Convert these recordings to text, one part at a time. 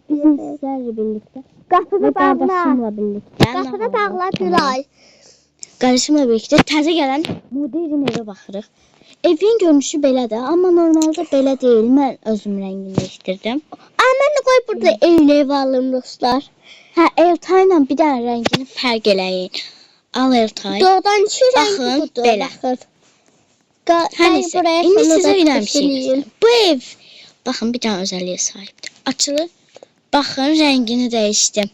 Bizim sizlerle birlikte. Qapını bağla. Qardaşımla birlikte. Qapını bağla Gülay. Qardaşımla birlikte təzə gələn modelin evə baxırıq. Evin görünüşü belədir, amma normalda belə deyil. Mən özüm rəngini dəyişdirdim. Mən də qoy burada eyni ev alım dostlar. Hə, Eltayla bir dənə rəngini fərq eləyin. Al Eltay. Doğudan iki renk Baxın, budur. belə. Hər nəsə, indi sizə bilən bir şey. Bu ev, baxın bir dənə özəlliyə sahibdir. Açılır, baxın rəngini dəyişdim.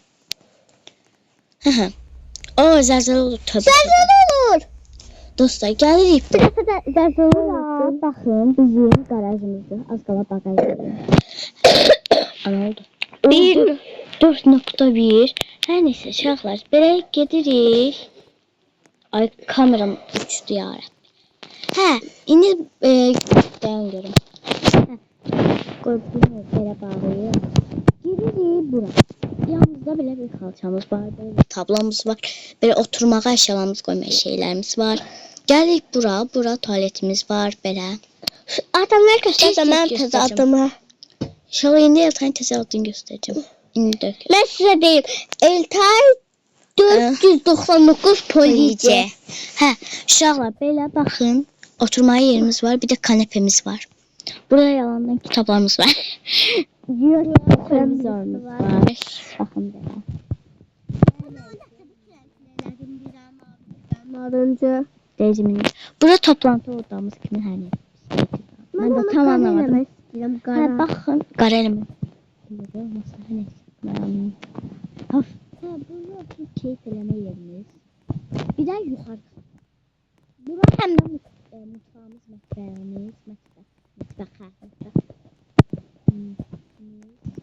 O, zəlzələ olur. Zəlzələ olur. Dostlar, gəlirik Bir dəfə də zəlzələ olur. Baxın, bizim qarajımızdır. Az qala bagajdır. Ana oldu. 4.1. Hər nəsə, uşaqlar, belə gedirik. Ay, kameram uçdu ya Rəbbi. Hə, indi dayan görüm. Qoy bunu belə bağlayaq. Giririk bura. Yanımızda belə bir xalçamız var, belə bir tablamız var. Belə oturmağa əşyalarımız qoymayan şeylərimiz var. Gəlirik bura, bura tualetimiz var, belə. Adamlar göstərsə mən təzə adımı. İnşallah indi Eltay'ın təzə adını göstərəcəm. İndi dök. Mən sizə deyim. Eltay 499 police. Hə, uşaqlar belə baxın. Oturmağa yerimiz var, bir də kanepemiz var. Burada yalandan kitablarımız var. Televizorumuz var. Baxın belə. Narıncı. Rejimin. Burada toplantı odamız kimi hər nə. Mən də tam anlamadım. Hə, baxın. Qara element. Hə, burada bir keyif eləmə yerimiz. Bir də yuxarı. Bura həm də mutfağımız, mətbəximiz, mətbəx.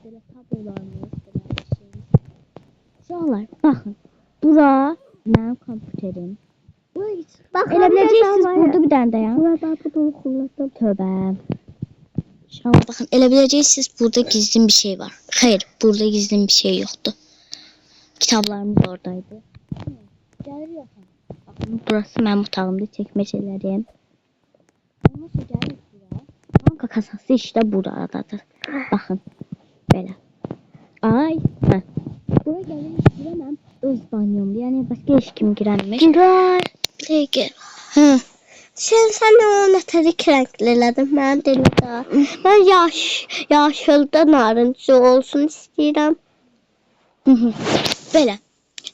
Belə tablolarımız, belə şeyimiz. Uşaqlar, baxın. Bura mənim kompüterim. Elə biləcəksiniz burada bir dənə dayan. Tövbə. Uşaqlar, baxın, elə biləcəksiniz burada gizli bir şey var. Xeyr, burada gizli bir şey yoxdur. Kitablarımız oradaydı. Gəlir yoxam. Baxın, burası mənim otağımda çəkməcələrim. Ondan sonra gəlir bura. Banka kasası işte buradadır. Baxın, belə. Ay, hə. Bura gəlir, bura mənim öz banyomdur. Yəni, başqa heç kim girənmiş. Gülay. Peki. Hı. Sən o nətərik rəngli elədin mənim dilimdə. Mən yaşılda narıncı olsun istəyirəm. Belə.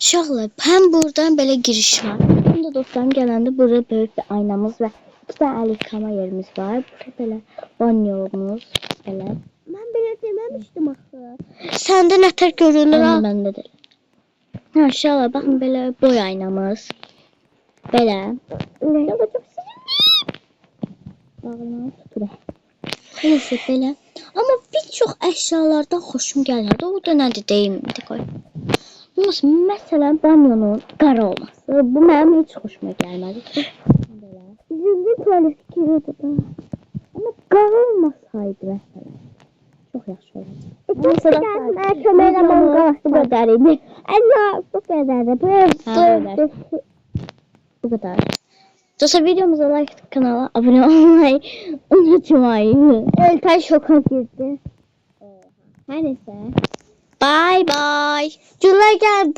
Uşaqlar, həm buradan belə giriş var. Həm də dostlarım gələndə burada böyük bir aynamız və iki də əl yıkama yerimiz var. Burada belə banyomuz. Belə. Mən belə deməmişdim axı. Səndə nətər görünür ha? Məndə də. Hə, uşaqlar, baxın belə boy aynamız. Belə. Nə yapacaq? Bağlamanı tuturaq. Neyse belə. Amma bir çox əşyalardan xoşum gəlmədi. O da nədir deyim indi qoy. Məsələn, banyonun qara olması. Bu mənim heç xoşuma gəlmədi. Belə. Zilli tuvalet kiridir da. Amma qara olmasaydı məsələn. Çox yaxşı olurdu. Mən kömək eləməm qalası bu qədər idi. Allah, bu qədərdir. Bu kadar. Dostlar, videomuza like, kanala abone olmayı unutmayın. Eltay şoka girdi. Her neyse. Bye bye. Gülay gel.